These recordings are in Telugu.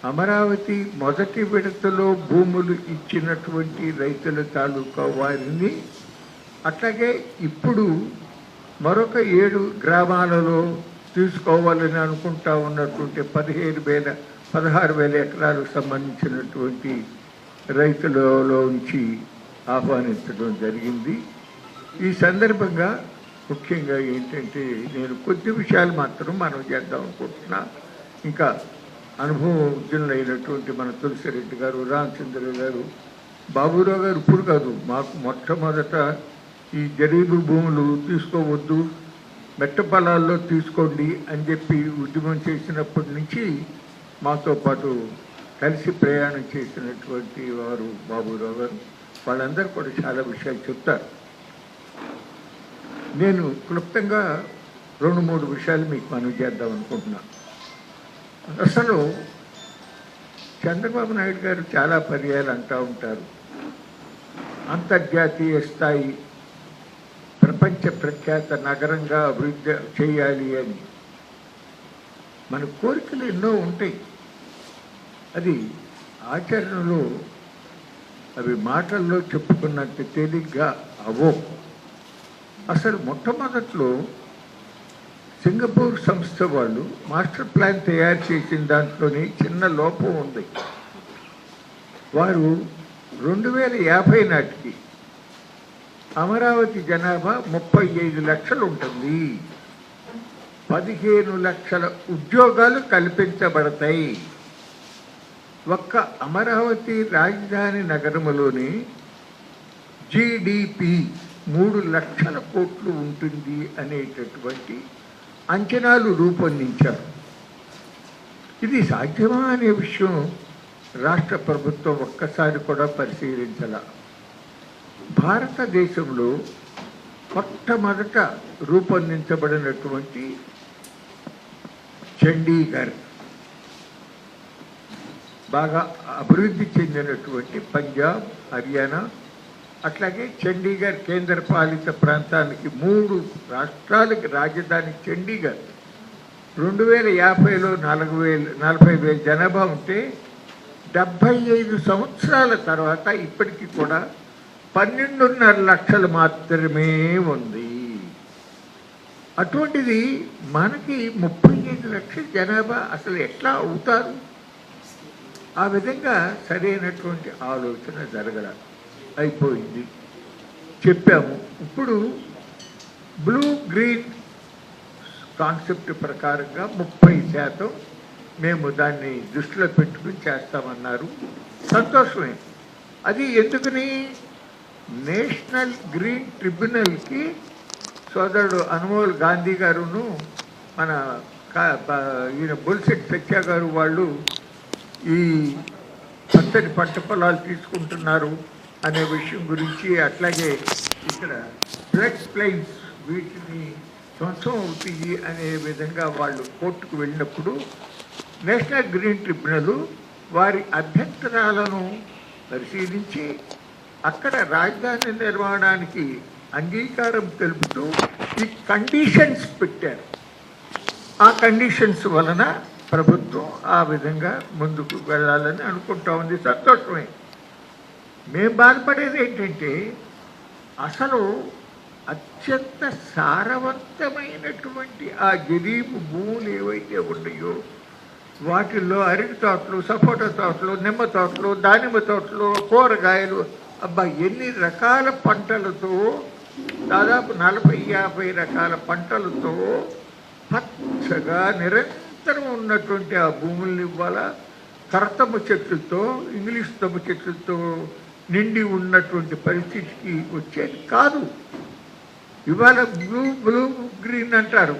అమరావతి మొదటి విడతలో భూములు ఇచ్చినటువంటి రైతుల తాలూకా వారిని, అట్లాగే ఇప్పుడు మరొక 7 గ్రామాలలో తీసుకోవాలని అనుకుంటా ఉన్నటువంటి 16,000 ఎకరాలకు సంబంధించినటువంటి రైతులలోంచి ఆహ్వానించడం జరిగింది. ఈ సందర్భంగా ముఖ్యంగా ఏంటంటే నేను కొద్ది విషయాలు మాత్రం మనం చేద్దాం అనుకుంటున్నా. ఇంకా అనుభవజ్ఞులైనటువంటి మన తులసిరెడ్డి గారు, రామచంద్ర గారు, బాబురావు గారు ఇప్పుడు కాదు, మాకు మొట్టమొదట ఈ జరీబు భూములు తీసుకోవద్దు, మెట్ట పొలాల్లో తీసుకోండి అని చెప్పి ఉద్యమం చేసినప్పటి నుంచి మాతో పాటు కలిసి ప్రయాణం చేసినటువంటి వారు బాబురావు గారు. వాళ్ళందరూ కూడా చాలా విషయాలు చెప్తారు. నేను క్లుప్తంగా 2-3 విషయాలు మీకు మనవి చేద్దాం అనుకుంటున్నాను. అసలు చంద్రబాబు నాయుడు గారు చాలా పర్యాలు అంటూ ఉంటారు, అంతర్జాతీయ స్థాయి ప్రపంచ ప్రఖ్యాత నగరంగా అభివృద్ధి చేయాలి అని. మన కోరికలు ఎన్నో ఉంటాయి, అది ఆచరణలో అవి మాటల్లో చెప్పుకున్నంత తేలిగ్గా అవో. అసలు మొట్టమొదట్లో సింగపూర్ సంస్థ వాళ్ళు మాస్టర్ ప్లాన్ తయారు చేసిన దాంట్లోనే చిన్న లోపం ఉంది. వారు 2050 నాటికి అమరావతి జనాభా 35 లక్షలు ఉంటుంది, 15 లక్షల ఉద్యోగాలు కల్పించబడతాయి. ఒక్క అమరావతి రాజధాని నగరంలోనే జీడిపి 3 లక్షల కోట్లు ఉంటుంది అనేటటువంటి అంచనాలు రూపొందించారు. ఇది సాధ్యమా అనే విషయం రాష్ట్ర ప్రభుత్వం ఒక్కసారి కూడా పరిశీలించాల. భారతదేశంలో మొట్టమొదట రూపొందించబడినటువంటి చండీగఢ్, బాగా అభివృద్ధి చెందినటువంటి పంజాబ్, హర్యానా, అట్లాగే చండీగఢ్ కేంద్ర పాలిత ప్రాంతానికి 3 రాష్ట్రాలకి రాజధాని చండీగఢ్ 2050లో 40,000 జనాభా ఉంటే 75 సంవత్సరాల తర్వాత ఇప్పటికీ కూడా 12.5 లక్షలు మాత్రమే ఉంది. అటువంటిది మనకి 35 లక్షల జనాభా అసలు ఎట్లా అవుతారు? ఆ విధంగా సరైనటువంటి ఆలోచన జరగల అయిపోయింది. చెప్పాము. ఇప్పుడు బ్లూ గ్రీన్ కాన్సెప్ట్ ప్రకారంగా 30% మేము దాన్ని దృష్టిలో పెట్టుకుని చేస్తామన్నారు. సంతోషమే. అది ఎందుకని నేషనల్ గ్రీన్ ట్రిబ్యునల్కి సోదరుడు అనుమోల్ గాంధీ గారును మన ఈయన బొలిశెట్టి సత్య గారు వాళ్ళు ఈ పచ్చని పంట పొలాలు తీసుకుంటున్నారు అనే విషయం గురించి, అట్లాగే ఇక్కడ ఫ్లడ్ ప్లైన్స్ వీటిని ధ్వంసం అవుతాయి అనే విధంగా వాళ్ళు కోర్టుకు వెళ్ళినప్పుడు నేషనల్ గ్రీన్ ట్రిబ్యునల్ వారి అభ్యంతరాలను పరిశీలించి అక్కడ రాజధాని నిర్మాణానికి అంగీకారం తెలుపుతూ ఈ కండిషన్స్ పెట్టారు. ఆ కండిషన్స్ వలన ప్రభుత్వం ఆ విధంగా ముందుకు వెళ్ళాలని అనుకుంటా ఉంది. సంతోషమే. మేము బాధపడేది ఏంటంటే అసలు అత్యంత సారవంతమైనటువంటి ఆ జరీబు భూములు ఏవైతే ఉన్నాయో వాటిల్లో అరటి తోటలు, సపోటా తోటలు, నిమ్మ తోటలు, దానిమ్మ తోటలు, కూరగాయలు, అబ్బా ఎన్ని రకాల పంటలతో, దాదాపు 40-50 రకాల పంటలతో పచ్చగా నిరంతరం ఉన్నటువంటి ఆ భూముల్ని ఇవాళ కరతమ్మ చెట్లతో, ఇంగ్లీష్ తమ్మ చెట్లతో నిండి ఉన్నటువంటి పరిస్థితికి వచ్చేది కాదు. ఇవాళ బ్లూ గ్రీన్ అంటారు,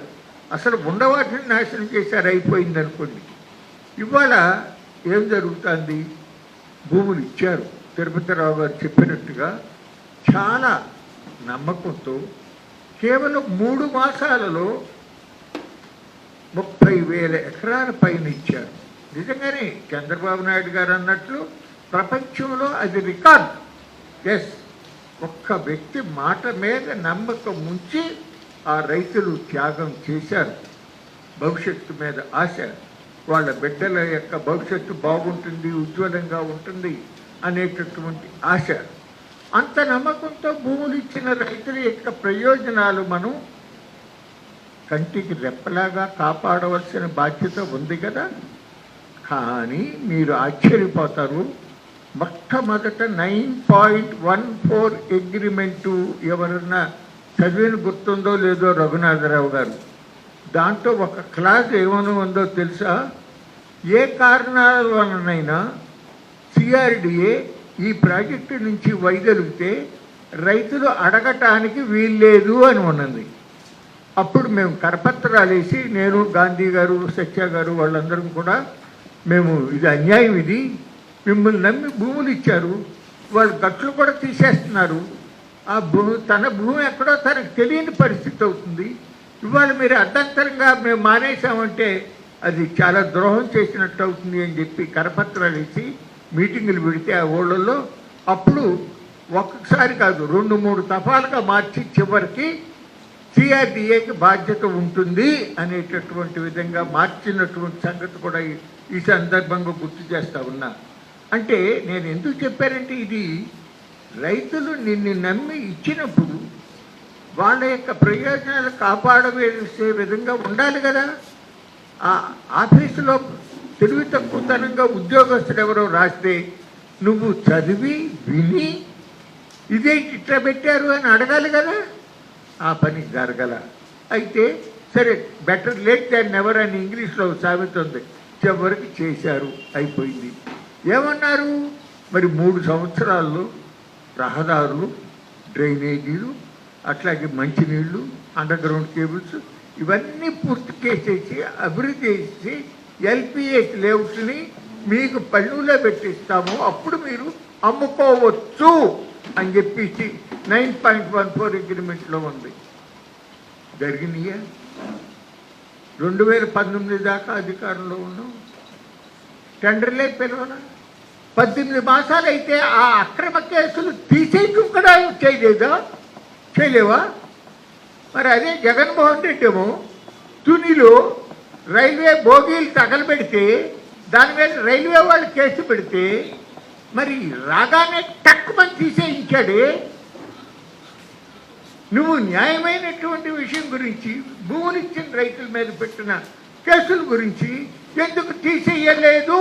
అసలు ఉండవాటిని నాశనం చేశారు, అయిపోయింది అనుకోండి. ఇవాళ ఏం జరుగుతుంది? భూములు ఇచ్చారు. తిరుపతిరావు గారు చెప్పినట్టుగా చాలా నమ్మకంతో కేవలం 3 మాసాలలో 30,000 ఎకరాల పైన ఇచ్చారు. నిజంగానే చంద్రబాబు నాయుడు గారు అన్నట్లు ప్రపంచంలో అది రికార్డ్. ఎస్, ఒక్క వ్యక్తి మాట మీద నమ్మకం ఉంచి ఆ రైతులు త్యాగం చేశారు. భవిష్యత్తు మీద ఆశ, వాళ్ళ బిడ్డల యొక్క భవిష్యత్తు బాగుంటుంది, ఉజ్వలంగా ఉంటుంది అనేటటువంటి ఆశ. అంత నమ్మకంతో భూములు ఇచ్చిన రైతుల యొక్క ప్రయోజనాలు మనం కంటికి రెప్పలాగా కాపాడవలసిన బాధ్యత ఉంది కదా. కానీ మీరు ఆశ్చర్యపోతారు, మొట్టమొదట 9.14 అగ్రిమెంటు ఎవరన్నా చదివిన గుర్తుందో లేదో రఘునాథరావు గారు, దాంట్లో ఒక క్లాజ్ ఏమైనా ఉందో తెలుసా? ఏ కారణాల వలనైనా సిఆర్డిఏ ఈ ప్రాజెక్టు నుంచి వైదొలిగితే రైతులు అడగటానికి వీల్లేదు అని ఉన్నది. అప్పుడు మేము కరపత్రాలు వేసి, నేను, గాంధీ గారు, సత్య గారు వాళ్ళందరం కూడా, మేము ఇది అన్యాయం, ఇది మిమ్మల్ని నమ్మి భూములు ఇచ్చారు, వాళ్ళు గట్లు కూడా తీసేస్తున్నారు, ఆ తన భూమి ఎక్కడో తనకు తెలియని పరిస్థితి అవుతుంది, ఇవాళ మీరు అడ్డంతరంగా మేము మానేసామంటే అది చాలా ద్రోహం చేసినట్టు అవుతుంది అని చెప్పి కరపత్రాలు ఇచ్చి మీటింగులు పెడితే ఆ ఊళ్ళల్లో అప్పుడు ఒక్కసారి కాదు 2-3 దఫాలుగా మార్చి చివరికి సిఆర్డిఏకి బాధ్యత ఉంటుంది అనేటటువంటి విధంగా మార్చినటువంటి సంగతి కూడా ఈ సందర్భంగా గుర్తు చేస్తా ఉన్నా. అంటే నేను ఎందుకు చెప్పానంటే, ఇది రైతులు నిన్ను నమ్మి ఇచ్చినప్పుడు వాళ్ళ యొక్క ప్రయోజనాలు కాపాడవేసే విధంగా ఉండాలి కదా. ఆ ఆఫీసులో తెలివి తక్కువతనంగా ఉద్యోగస్తుడు ఎవరో రాస్తే నువ్వు చదివి విని ఇదే ఇట్లా పెట్టారు అని అడగాలి కదా. ఆ పని జరగల. అయితే సరే, బెటర్ లేట్ దాన్ నెవర్ అని ఇంగ్లీష్లో సామెత ఉంది, చివరికి చేశారు, అయిపోయింది. ఏమన్నారు మరి 3 సంవత్సరాల్లో రహదారులు, డ్రైనేజీలు, అట్లాగే మంచినీళ్ళు, అండర్ గ్రౌండ్ కేబుల్స్ ఇవన్నీ పూర్తి చేసేసి అభివృద్ధి చేసి ఎల్పిఎస్ లేఅవుట్ని మీకు పన్నులో పెట్టిస్తాము, అప్పుడు మీరు అమ్ముకోవచ్చు అని చెప్పేసి 9.14 అగ్రిమెంట్లో ఉంది. జరిగినాయా? 2019 దాకా అధికారంలో ఉన్నాం, టెండర్లే పిలవనా? 18 మాసాలు అయితే ఆ అక్రమ కేసులు తీసేయడం కూడా చేయలేవా? మరి అదే జగన్మోహన్ రెడ్డి ఏమో తునిలో రైల్వే బోగీలు తగలబెడితే దాని మీద రైల్వే వాళ్ళు కేసు పెడితే మరి రాగానే తక్కువని తీసేయించాడే. నువ్వు న్యాయమైనటువంటి విషయం గురించి, భూములు ఇచ్చిన రైతుల మీద పెట్టిన కేసుల గురించి ఎందుకు తీసేయలేదు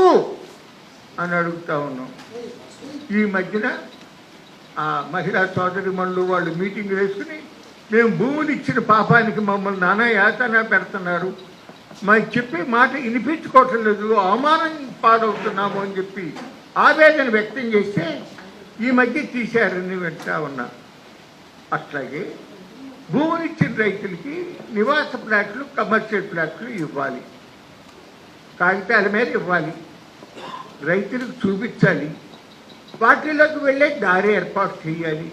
అని అడుగుతా ఉన్నాం. ఈ మధ్యన ఆ మహిళా సోదరిమణులు వాళ్ళు మీటింగ్ వేసుకుని, మేము భూములు ఇచ్చిన పాపానికి మమ్మల్ని నానా యాతన పెడుతున్నారు, మాకు చెప్పే మాట వినిపించుకోవటం లేదు, అవమానం పాడవుతున్నాము అని చెప్పి ఆవేదన వ్యక్తం చేస్తే ఈ మధ్య తీశారని వింటా ఉన్నా. అట్లాగే భూములు ఇచ్చిన రైతులకి నివాస ఫ్లాట్లు, కమర్షియల్ ఫ్లాట్లు ఇవ్వాలి, కాగితాల మీద ఇవ్వాలి, రైతులకు చూపించాలి, వాటిలోకి వెళ్ళే దారి ఏర్పాటు చేయాలి.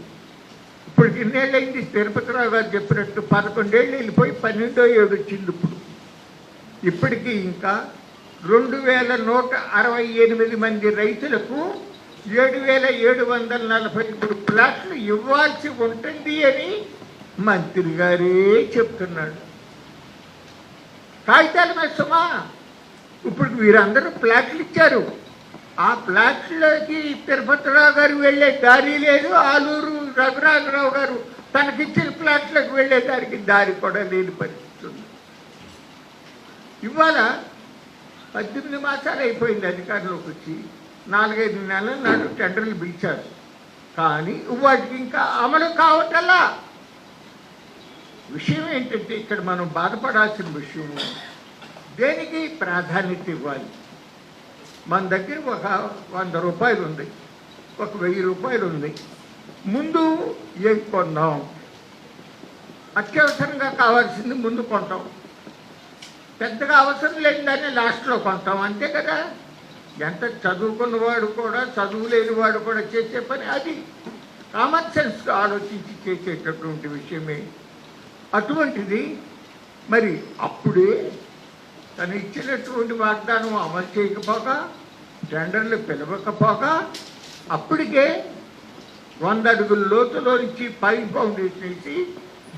ఇప్పుడు ఇన్నేళ్ళైంది, తిరుపతిరావు గారు చెప్పినట్టు 11 ఏళ్ళు వెళ్ళిపోయి 12వ ఏడు వచ్చింది. ఇప్పటికీ ఇంకా 2168 మంది రైతులకు 7743 ప్లాట్లు ఇవ్వాల్సి ఉంటుంది అని మంత్రి గారే చెప్తున్నాడు. కాగితాల మీద సుమా. ఇప్పుడు వీరందరూ ప్లాట్లు ఇచ్చారు, ఆ ప్లాట్లోకి తిరుపతిరావు గారు వెళ్ళే దారి లేదు, ఆలూరు రఘునాథరావు గారు తనకిచ్చిన ప్లాట్లకు వెళ్ళే దారి కూడా లేని పరిస్థితి ఉంది. ఇవాళ 18 మాసాలు అయిపోయింది అధికారంలోకి వచ్చి, 4-5 నెలల నాడు టెండర్లు పిలిచారు, కానీ వాటికి ఇంకా అమలు కావటల్లా. విషయం ఏంటంటే, ఇక్కడ మనం బాధపడాల్సిన విషయం, దేనికి ప్రాధాన్యత ఇవ్వాలి? మన దగ్గర ఒక 100 రూపాయలు ఉంది, ఒక 1000 రూపాయలు ఉంది, ముందు ఏం కొందాం? అత్యవసరంగా కావాల్సింది ముందు కొంటాం, పెద్దగా అవసరం లేని దాన్ని లాస్ట్లో కొంటాం, అంతే కదా. ఎంత చదువుకున్నవాడు కూడా, చదువు లేని వాడు కూడా చేసే పని అది. కామన్ సెన్స్ ఆలోచించి చేసేటటువంటి విషయమే. అటువంటిది మరి అప్పుడే తను ఇచ్చినటువంటి వాగ్దానం అమలు చేయకపోగా, టెండర్లు పిలవకపోగా, అప్పటికే 100 అడుగుల లోతులో నుంచి 5 ఫౌండేషన్ వేసి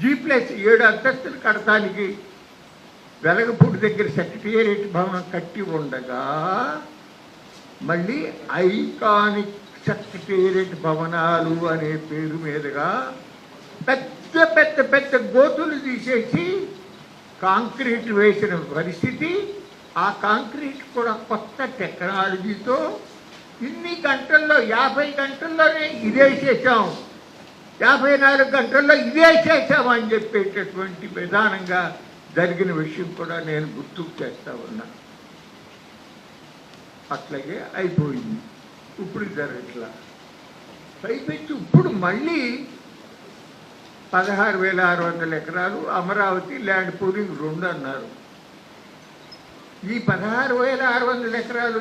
G+7 అంతస్తులు కడటానికి వెలగపూడి దగ్గర సెక్రటేరియట్ భవనం కట్టి ఉండగా మళ్ళీ ఐకానిక్ సెక్రటేరియట్ భవనాలు అనే పేరు మీదుగా పెద్ద పెద్ద పెద్ద గోతులు తీసేసి కాంక్రీట్ వేసిన పరిస్థితి. ఆ కాంక్రీట్ కూడా కొత్త టెక్నాలజీతో ఇన్ని గంటల్లో 50 గంటల్లోనే ఇదే చేశాం, 54 గంటల్లో ఇదే చేశాం అని చెప్పేటటువంటి విధానంగా జరిగిన విషయం కూడా నేను గుర్తుకు చేస్తా ఉన్నా. అట్లాగే అయిపోయింది. ఇప్పుడు జరగట్లా. పైపెచ్చి ఇప్పుడు మళ్ళీ 16,600 ఎకరాలు అమరావతి ల్యాండ్ పూలింగ్ 2 అన్నారు. ఈ 16,600 ఎకరాలు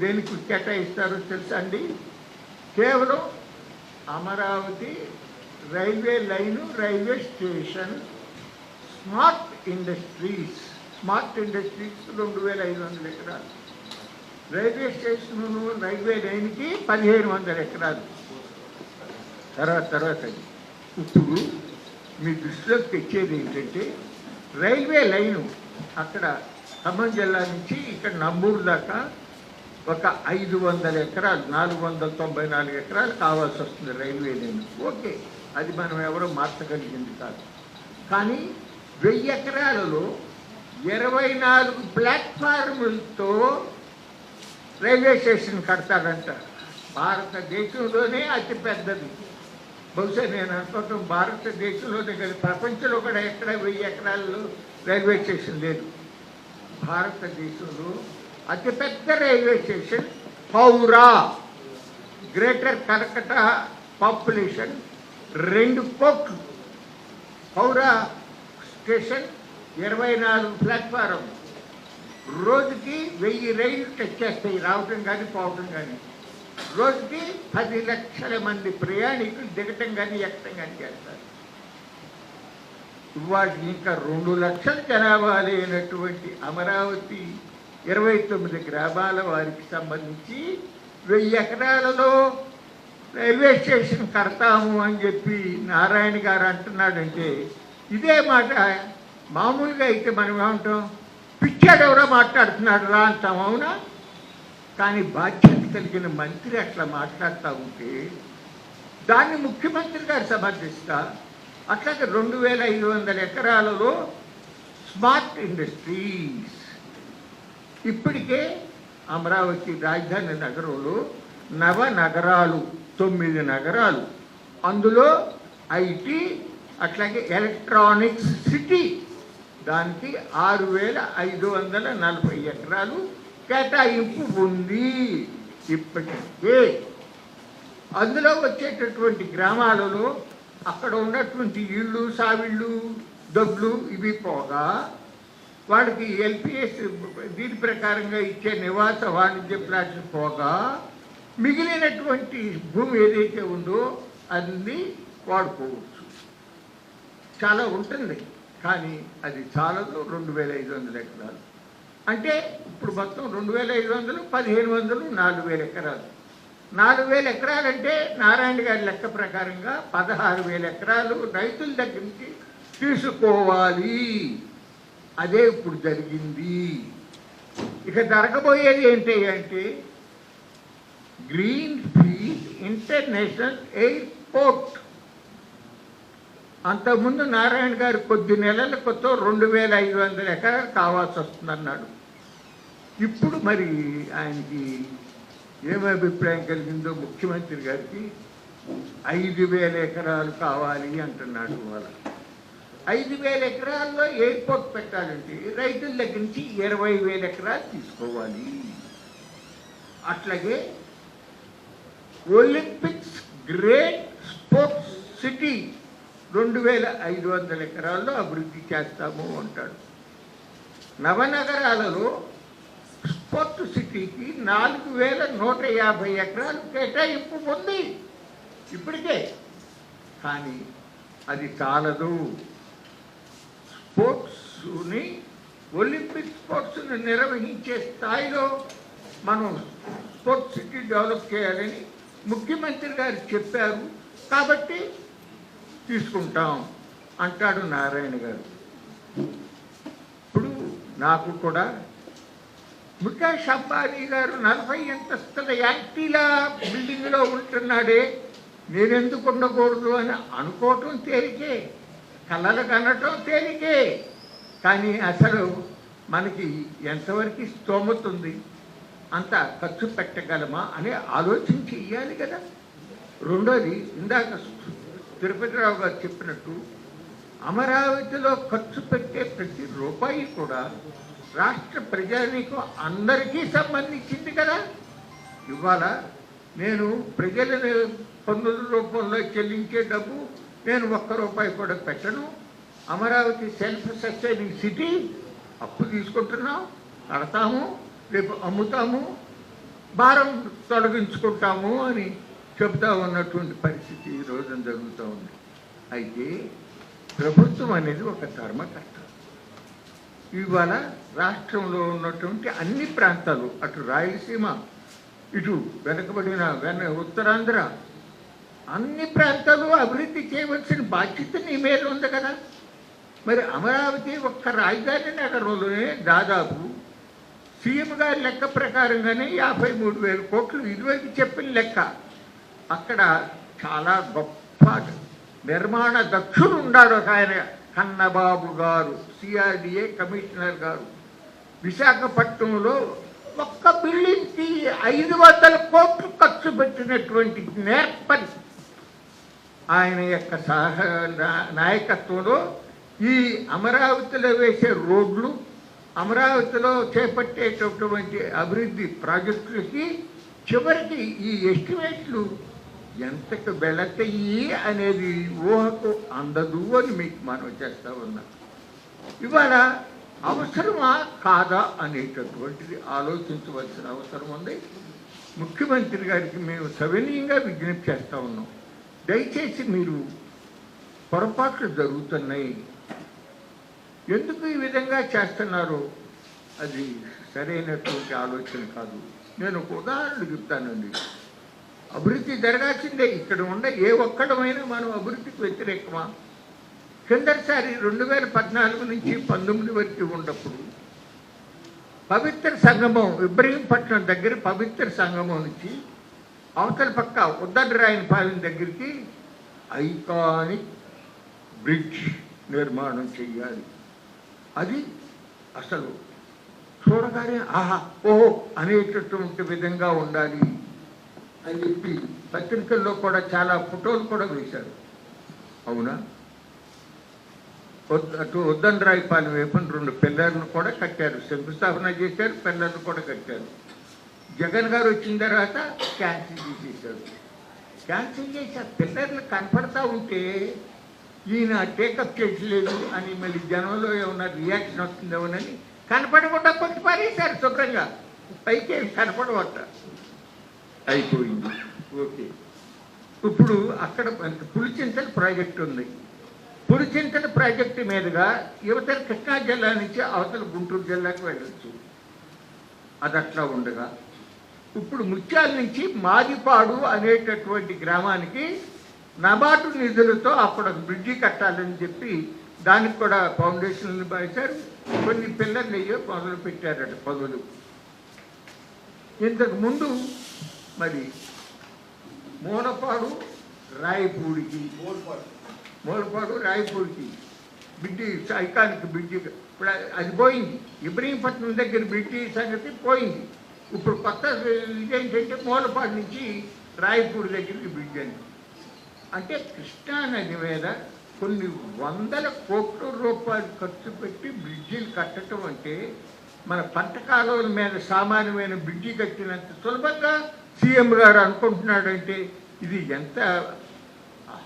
దేనికి కేటాయిస్తారో తెలుసా అండి? కేవలం Amaravati railway line, railway station, smart industries 2,500 ఎకరాలు, రైల్వే స్టేషను రైల్వే లైన్కి 1,500 ఎకరాలు. తర్వాత ఇప్పుడు మీ దృష్టిలోకి తెచ్చేది ఏంటంటే రైల్వే లైను అక్కడ ఖమ్మం జిల్లా నుంచి ఇక్కడ నంబూరు దాకా ఒక 500 ఎకరాలు, 494 ఎకరాలు కావాల్సి వస్తుంది రైల్వే లైన్. ఓకే, అది మనం ఎవరో మార్చగలిగింది కాదు. కానీ 1000 ఎకరాలలో 24 ప్లాట్ఫార్ములతో రైల్వే స్టేషన్ కడతాడంట. భారతదేశంలోనే అతి పెద్దది. బహుశా నేను అనుకోవటం భారతదేశంలోనే కాదు, ప్రపంచంలో కూడా ఎక్కడ 1000 ఎకరాల్లో రైల్వే స్టేషన్ లేదు. భారతదేశంలో అతిపెద్ద railway station Howrah. Greater Calcutta population 2 కోట్లు. Howrah station 24 platform. రోజుకి 1000 రైళ్లు టచ్ చేస్తాయి, రావటం కానీ పోవటం కానీ. రోజుకి 10 లక్షల మంది ప్రయాణికులు దిగటం కానీ ఎక్కటం కానీ చేస్తారు. వాటికి ఇంకా 2 లక్షల జనాభా లేనటువంటి అమరావతి 29 గ్రామాల వారికి సంబంధించి 1000 ఎకరాలలో రైల్వే స్టేషన్ కడతాము అని చెప్పి నారాయణ గారు అంటున్నాడంటే ఇదే మాట మామూలుగా అయితే మనం ఏమంటాం, పిచ్చాడు ఎవరో మాట్లాడుతున్నాడు రా అంటాం, అవునా? కానీ బాధ్యత కలిగిన మంత్రి అట్లా మాట్లాడుతూ ఉంటే దాన్ని ముఖ్యమంత్రి గారు సమర్థిస్తా. అట్లాగే 2,500 ఎకరాలలో స్మార్ట్ ఇండస్ట్రీస్. ఇప్పటికే అమరావతి రాజధాని నగరంలో నవనగరాలు 9 నగరాలు, అందులో ఐటీ అట్లాగే ఎలక్ట్రానిక్స్ సిటీ, దానికి 6,540 ఎకరాలు కేటాయింపు ఉంది ఇప్పటికే. అందులో వచ్చేటటువంటి గ్రామాలలో అక్కడ ఉన్నటువంటి ఇళ్ళు, సావిళ్ళు, దొడ్లు ఇవి పోగా వాడికి ఎల్పిఎస్ దీని ప్రకారంగా ఇచ్చే నివాస వాణిజ్య ప్లాట్లు పోగా మిగిలినటువంటి భూమి ఏదైతే ఉందో అది వాడుకోవచ్చు. చాలా ఉంటుంది, కానీ అది చాలదు. 2,500 ఎకరాలు అంటే ఇప్పుడు మొత్తం 2,500, 1,500, 4,000 ఎకరాలు. 4,000 ఎకరాలంటే నారాయణ గారి లెక్క ప్రకారంగా 16,000 ఎకరాలు రైతుల దగ్గర నుంచి తీసుకోవాలి. అదే ఇప్పుడు జరిగింది. ఇక జరగబోయేది ఏంటి అంటే గ్రీన్ ఫీల్డ్ ఇంటర్నేషనల్ ఎయిర్పోర్ట్. అంతకుముందు నారాయణ గారు కొద్ది నెలల కొత్త 2,500 ఎకరాలు కావాల్సి వస్తుందన్నాడు. ఇప్పుడు మరి ఆయనకి ఏమి అభిప్రాయం కలిగిందో ముఖ్యమంత్రి గారికి 5,000 ఎకరాలు కావాలి అంటున్నాడు. వాళ్ళ 5,000 ఎకరాల్లో ఎయిర్పోర్ట్ పెట్టాలంటే రైతుల దగ్గర నుంచి 20,000 ఎకరాలు తీసుకోవాలి. అట్లాగే ఒలింపిక్స్ గ్రేట్ స్పోర్ట్స్ సిటీ 2,500 ఎకరాల్లో అభివృద్ధి చేస్తాము అంటాడు. నవనగరాలలో స్పోర్ట్ సిటీకి 4,150 ఎకరాలు కేటాయింపు ఉంది ఇప్పటికే. కానీ అది చాలదు. స్పోర్ట్స్ని, ఒలింపిక్ స్పోర్ట్స్ని నిర్వహించే స్థాయిలో మనం స్పోర్ట్స్ సిటీ డెవలప్ చేయాలని ముఖ్యమంత్రి గారు చెప్పారు. కాబట్టి తీసుకుంటాం అంటాడు నారాయణ గారు. నాకు కూడా ముఖేష్ అంబానీ గారు 40 అంతస్తుల యాంటీలా బిల్డింగ్లో ఉంటున్నాడే, నేనెందుకు ఉండకూడదు అని అనుకోవటం తేలికే, కలలు కనటం తేలికే. కానీ అసలు మనకి ఎంతవరకు స్తోమత ఉంది, అంత ఖర్చు పెట్టగలమా అని ఆలోచన చెయ్యాలి కదా. రెండోది, ఇందాక తిరుపతిరావు గారు చెప్పినట్టు అమరావతిలో ఖర్చు పెట్టే ప్రతి రూపాయి కూడా రాష్ట్ర ప్రజానీకం అందరికీ సంబంధించింది కదా. ఇవాళ నేను ప్రజలను పన్నుల రూపంలో చెల్లించే డబ్బు నేను ₹1 కూడా పెట్టను. అమరావతి సెల్ఫ్ సస్టైనింగ్ సిటీ, అప్పు తీసుకుంటున్నాం, కడతాము, రేపు అమ్ముతాము, భారం తొలగించుకుంటాము అని చెబుతా ఉన్నటువంటి పరిస్థితి ఈ రోజున జరుగుతూ ఉంది. అయితే ప్రభుత్వం అనేది ఒక ధర్మకర్త. ఇవాళ రాష్ట్రంలో ఉన్నటువంటి అన్ని ప్రాంతాలు, అటు రాయలసీమ, ఇటు వెనకబడిన ఉత్తరాంధ్ర, అన్ని ప్రాంతాలు అభివృద్ధి చేయవలసిన బాధ్యత నీ మీద ఉంది కదా. మరి అమరావతి ఒక్క రాజధాని నగరంలోనే దాదాపు సీఎం గారి లెక్క ప్రకారంగానే 53,000 కోట్లు, ఇదివరకు చెప్పిన లెక్క. అక్కడ చాలా గొప్ప నిర్మాణ దక్షుడు ఉన్నాడు ఒక ఆయన, కన్నబాబు గారు, సిఆర్డిఏ కమిషనర్ గారు. విశాఖపట్నంలో ఒక్క బిల్డింగ్కి 500 కోట్లు ఖర్చు పెట్టినటువంటి నేర్పరి ఆయన యొక్క నాయకత్వంలో ఈ అమరావతిలో వేసే రోడ్లు, అమరావతిలో చేపట్టేటటువంటి అభివృద్ధి ప్రాజెక్టులకి చివరికి ఈ ఎస్టిమేట్లు ఎంతకు వెళతాయి అనేది ఊహకు అందదు అని మీకు మనం చేస్తూ ఉన్నాం. ఇవాళ అవసరమా కాదా అనేటటువంటిది ఆలోచించవలసిన అవసరం ఉంది. ముఖ్యమంత్రి గారికి మేము సవినీయంగా విజ్ఞప్తి చేస్తూ ఉన్నాం, దయచేసి మీరు పొరపాట్లు జరుగుతున్నాయి, ఎందుకు ఈ విధంగా చేస్తున్నారు, అది సరైనటువంటి ఆలోచన కాదు. నేను ఒక ఉదాహరణ చెప్తానండి. అభివృద్ధి జరగాల్సిందే, ఇక్కడ ఉండ ఏ ఒక్కడమైనా మనం అభివృద్ధికి వ్యతిరేకమా? కిందసారి 2014 నుంచి 19 వరకు ఉన్నప్పుడు పవిత్ర సంగమం, ఇబ్రహీంపట్నం దగ్గర పవిత్ర సంగమం నుంచి అవతల పక్క ఉద్దరరాయనపాలెం దగ్గరికి ఐకానిక్ బ్రిడ్జ్ నిర్మాణం చెయ్యాలి. అది అసలు చూడగానే ఆహా ఓహో అనేటటువంటి విధంగా ఉండాలి అని చెప్పి పత్రికల్లో కూడా చాలా ఫోటోలు కూడా వేశారు. అవునా? అటు ఉద్దండరాయపాలెం వైపున 2 పిల్లర్లు కూడా కట్టారు, శంకుస్థాపన చేశారు, పిల్లర్లు కూడా కట్టారు. జగన్ గారు వచ్చిన తర్వాత క్యాన్సిల్ చేసేసారు. క్యాన్సిల్ చేసి ఆ పిల్లర్లు కనపడతా ఉంటే ఈయన టేకప్ చేయలేదు అని మళ్ళీ జనంలో ఏమన్నా రియాక్షన్ వస్తుందేమోనని కనపడకుండా కొట్టి పారేశారు శుభ్రంగా, పైకి కనపడవట. అయిపోయింది, ఓకే. ఇప్పుడు అక్కడ పులిచింతల ప్రాజెక్టు ఉంది. పులిచింతల ప్రాజెక్టు మీదుగా యువతల కృష్ణా జిల్లా నుంచి అవతల గుంటూరు జిల్లాకు వెళ్ళచ్చు. అది అట్లా ఉండగా ఇప్పుడు ముత్యాల నుంచి మాదిపాడు అనేటటువంటి గ్రామానికి నబార్డు నిధులతో అప్పుడు బ్రిడ్జి కట్టాలని చెప్పి దానికి కూడా ఫౌండేషన్లు వేశారు, కొన్ని పిల్లర్లు అయ్యో మొదలు పెట్టారట పనులు. ఇంతకు ముందు మరి మూలపాడు రాయపూడికి బ్రిడ్జి, ఐకానిక్ బ్రిడ్జి ఇప్పుడు అది పోయింది. ఇబ్రహీంపట్నం దగ్గర బ్రిడ్జి సంగతి పోయింది. ఇప్పుడు కొత్త ఇదేంటంటే మూలపాడు నుంచి రాయపూడి దగ్గరికి బ్రిడ్జ్ అని. అంటే కృష్ణా నది మీద కొన్ని 100 కోట్ల రూపాయలు ఖర్చు పెట్టి బ్రిడ్జిలు కట్టడం అంటే మన పంట కాలువల మీద సామాన్యమైన బ్రిడ్జి కట్టినంత సులభంగా సీఎం గారు అనుకుంటున్నాడంటే ఇది ఎంత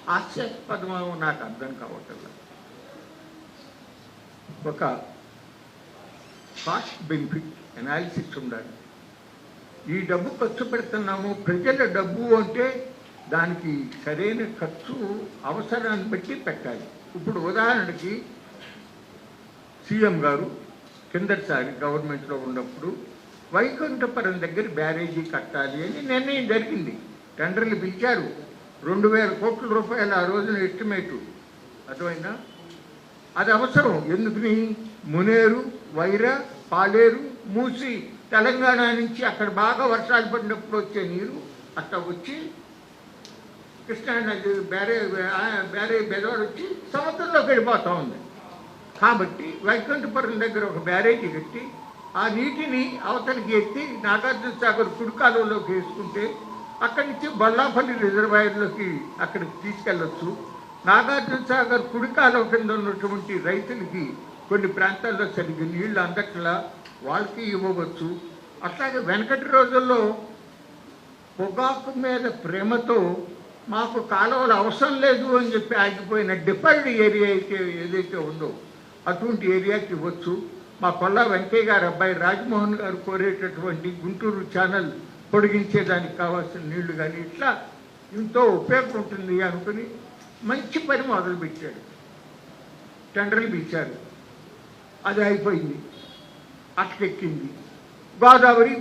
హాస్యాస్పదమో నాకు అర్థం కావట్లేదు. ఒక కాస్ట్ బెనిఫిట్ అనాలిసిస్ ఉండాలి. ఈ డబ్బు ఖర్చు పెడుతున్నాము, ప్రజల డబ్బు అంటే దానికి సరైన ఖర్చు అవసరాన్ని బట్టి పెట్టాలి. ఇప్పుడు ఉదాహరణకి సీఎం గారు కిందటిసారి గవర్నమెంట్లో ఉన్నప్పుడు వైకుంఠపురం దగ్గర బ్యారేజీ కట్టాలి అని నిర్ణయం జరిగింది. టెండర్లు పిలిచారు, 2,000 కోట్ల రూపాయలు ఆ రోజున ఎస్టిమేటు. అర్థమైందా? అది అవసరం. ఎందుకని మునేరు, వైరా, పాలేరు, మూసి తెలంగాణ నుంచి అక్కడ బాగా వర్షాలు పడినప్పుడు వచ్చే నీరు అట్లా వచ్చి కృష్ణానది బేరే బెదవాడ వచ్చి సముద్రంలోకి వెళ్ళిపోతూ ఉంది. కాబట్టి వైకుంఠపురం దగ్గర ఒక బ్యారేజీ కట్టి ఆ నీటిని అవతలికి ఎత్తి నాగార్జున సాగర్ కుడికాలువలోకి వేసుకుంటే అక్కడి నుంచి బొల్లాపల్లి రిజర్వాయర్లోకి అక్కడికి తీసుకెళ్ళొచ్చు. నాగార్జున సాగర్ కుడికాలువ కింద ఉన్నటువంటి రైతులకి కొన్ని ప్రాంతాల్లో సరిగ్గా నీళ్లు అందట్లా వాళ్ళకి ఇవ్వవచ్చు. అట్లాగే వెనకటి రోజుల్లో పొగాకు మీద ప్రేమతో మాకు కాలువలు అవసరం లేదు అని చెప్పి ఆగిపోయిన డిఫర్డ్ ఏరియా అయితే ఏదైతే ఉందో అటువంటి ఏరియాకి ఇవ్వచ్చు. మా కొల్లా వెంకయ్య గారు అబ్బాయి రాజమోహన్ గారు కోరేటటువంటి గుంటూరు ఛానల్ పొడిగించేదానికి కావాల్సిన నీళ్లు కానీ ఇట్లా ఎంతో ఉపయోగం ఉంటుంది అనుకుని మంచి పని మొదలుపెట్టాడు. టెండర్లు పిలిచారు, అది అయిపోయింది, అట్లెక్కింది. గోదావరి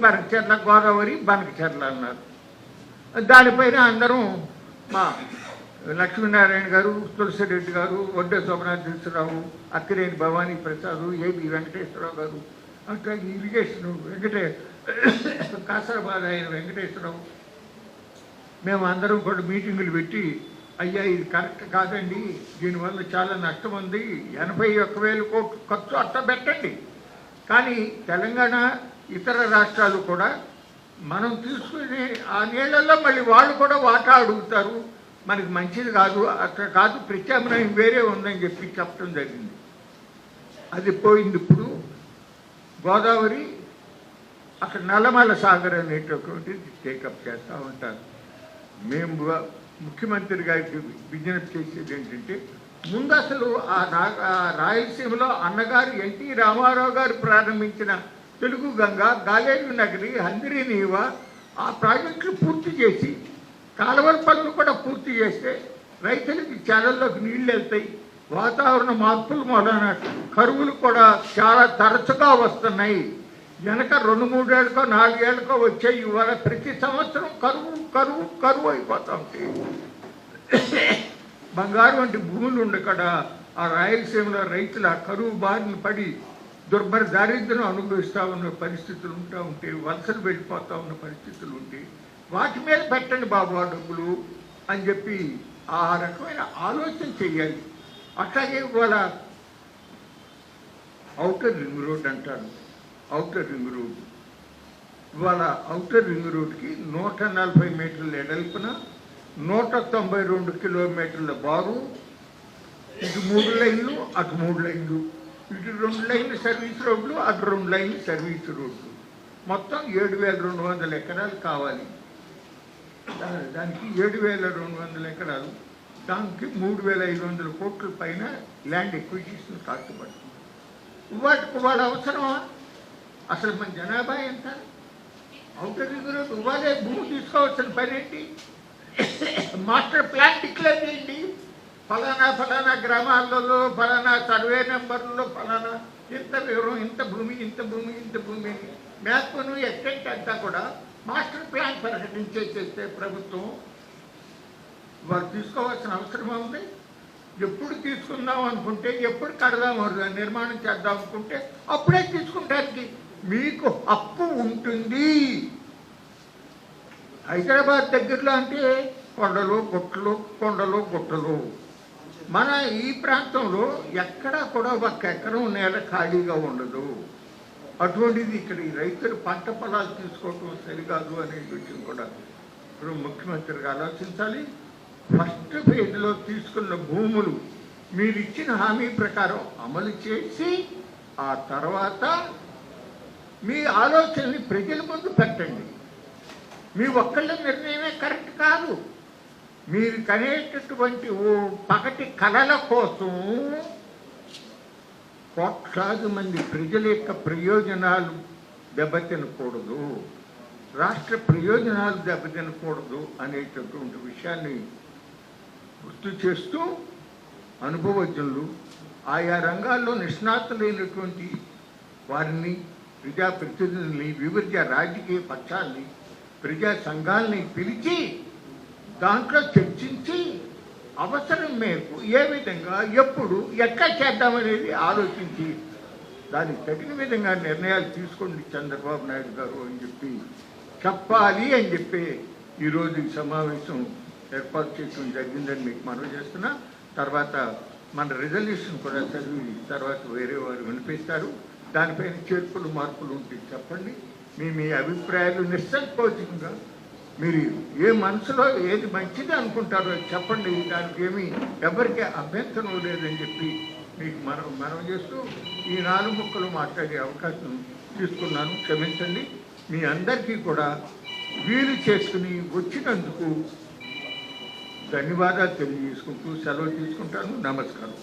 బనకచెర్ల అన్నారు. దానిపైన అందరం మా లక్ష్మీనారాయణ గారు, తులసిరెడ్డి గారు, వడ్డే సోమనాథరావు, అక్కినేని భవానీ ప్రసాద్, ఏబి వెంకటేశ్వరరావు గారు, అట్లా ఇరిగేషన్ కాసరాబాద్ అయిన వెంకటేశ్వరరావు, మేము అందరం కూడా మీటింగులు పెట్టి అయ్యా ఇది కరెక్ట్ కాదండి, దీనివల్ల చాలా నష్టం ఉంది, 81,000 కోట్లు ఖర్చు అట్లా పెట్టండి. కానీ తెలంగాణ ఇతర రాష్ట్రాలు కూడా మనం తీసుకునే ఆ నీళ్ళల్లో మళ్ళీ వాళ్ళు కూడా వాటా అడుగుతారు, మనకి మంచిది కాదు, అక్కడ కాదు, ప్రత్యామ్నాయం వేరే ఉందని చెప్పి చెప్పడం జరిగింది. అది పోయింది. ఇప్పుడు గోదావరి అక్కడ నల్లమల్ల సాగర్ అనేటటువంటిది టేకప్ చేస్తూ ఉంటారు. మేము ముఖ్యమంత్రి గారికి విజ్ఞప్తి చేసేది ఏంటంటే ముందు అసలు ఆ రాయలసీమలో అన్నగారు ఎన్టీ రామారావు గారు ప్రారంభించిన తెలుగు గంగ, గాలేరు నగరి, హందిరి నీవ ఆ ప్రాజెక్టులు పూర్తి చేసి కాలువల పనులు కూడా పూర్తి చేస్తే రైతులకి చాలల్లోకి నీళ్ళు వెళ్తాయి. వాతావరణ మార్పుల వలన కరువులు కూడా చాలా తరచుగా వస్తున్నాయి. వెనక 2-3 ఏళ్ళకో 4 ఏళ్ళకో వచ్చాయి. ఇవాళ ప్రతి సంవత్సరం కరువు అయిపోతా ఉంటాయి. బంగారు వంటి భూములు ఉండకడ ఆ రాయలసీమలో రైతుల కరువు బారిన పడి దుర్భర దారిద్ర్యం అనుభవిస్తూ ఉన్న పరిస్థితులు ఉంటా ఉంటే, వలసలు వెళ్ళిపోతూ ఉన్న పరిస్థితులు ఉంటే వాటి మీద పెట్టండి బాబు ఆ డబ్బులు అని చెప్పి ఆ రకమైన ఆలోచన చెయ్యాలి. అట్లాగే ఇవాళ ఔటర్ రింగ్ రోడ్ అంటారు. ఔటర్ రింగ్ రోడ్ ఇవాళ ఔటర్ రింగ్ రోడ్కి 140 మీటర్ల ఎడల్పున 192 కిలోమీటర్ల బారు, ఇటు 3 లైన్లు అటు 3 లైన్లు, ఇటు 2 లైన్లు సర్వీస్ రోడ్లు అటు 2 లైన్లు సర్వీస్ రోడ్లు, మొత్తం 7,200 ఎకరాలు కావాలి. దానికి 7,200 ఎకరాలు, దానికి 3,500 కోట్ల పైన ల్యాండ్ ఎక్విజిషన్ కాస్ట్ పడుతుంది. వాటికి వాళ్ళ అవసరమా? అసలు మన జనాభా ఎంత? ఔటర్ రింగ్ రోడ్ ఇవ్వాలే, భూమి తీసుకోవాల్సిన పని ఏంటి? మాస్టర్ ప్లాన్ డిక్లేర్ చేయండి. ఫలానా గ్రామాలలో ఫలానా సర్వే నెంబర్లలో ఫలానా ఇంత వివరం, ఇంత భూమి మ్యాప్ను ఎక్స్టెంట్ అంతా కూడా మాస్టర్ ప్లాన్ ప్రకటించేసేస్తే ప్రభుత్వం వాళ్ళు తీసుకోవాల్సిన అవసరం ఉంది. ఎప్పుడు తీసుకుందాం అనుకుంటే, ఎప్పుడు కడదాం నిర్మాణం చేద్దాం అనుకుంటే అప్పుడే తీసుకుంటానికి మీకు హక్కు ఉంటుంది. హైదరాబాద్ దగ్గరలో అంటే కొండలు గుట్టలు. మన ఈ ప్రాంతంలో ఎక్కడా కూడా 1 ఎకరం నేల ఖాళీగా ఉండదు. అటువంటిది ఇక్కడ ఈ రైతులు పంట పొలాలు తీసుకోవటం సరికాదు అనే విషయం కూడా ఇప్పుడు ముఖ్యమంత్రిగా ఆలోచించాలి. ఫస్ట్ ఫేజ్లో తీసుకున్న భూములు మీరు ఇచ్చిన హామీ ప్రకారం అమలు చేసి ఆ తర్వాత మీ ఆలోచనని ప్రజల ముందు పెట్టండి. మీ ఒక్కళ్ళ నిర్ణయమే కరెక్ట్ కాదు. మీరు కనేటటువంటి పగటి కళల కోసం కోట్లాది మంది ప్రజల యొక్క ప్రయోజనాలు దెబ్బతినకూడదు, రాష్ట్ర ప్రయోజనాలు దెబ్బతినకూడదు అనేటటువంటి విషయాన్ని గుర్తు చేస్తూ అనుభవజ్ఞులు, ఆయా రంగాల్లో నిష్ణాతులైనటువంటి వారిని, ప్రజాప్రతినిధుల్ని, వివిధ రాజకీయ పక్షాలని, ప్రజా సంఘాలని పిలిచి దాంట్లో చర్చించి అవసరం మేరకు ఏ విధంగా ఎప్పుడు ఎక్కడ చేద్దామనేది ఆలోచించి దానికి తగిన విధంగా నిర్ణయాలు తీసుకోండి చంద్రబాబు నాయుడు గారు అని చెప్పి చెప్పాలి అని చెప్పి ఈరోజు ఈ సమావేశం ఏర్పాటు చేయడం జరిగిందని మీకు మనవి చేస్తున్నా. తర్వాత మన రిజల్యూషన్ కూడా చదివి తర్వాత వేరే వారు వినిపిస్తారు. దానిపైన చేర్పులు మార్పులు ఉంటే చెప్పండి. మీ అభిప్రాయాలు నిస్సంకోచంగా మీరు ఏ మనసులో ఏది మంచిది అనుకుంటారో చెప్పండి. దానికి ఏమీ ఎవరికి అభ్యంతరం లేదని చెప్పి మీకు మనం చేస్తూ ఈ 4 ముక్కలు మాట్లాడే అవకాశం తీసుకున్నాను. క్షమించండి. మీ అందరికీ కూడా వీలు చేసుకుని వచ్చినందుకు ధన్యవాదాలు తెలియజేసుకుంటూ సెలవు తీసుకుంటాను. నమస్కారం.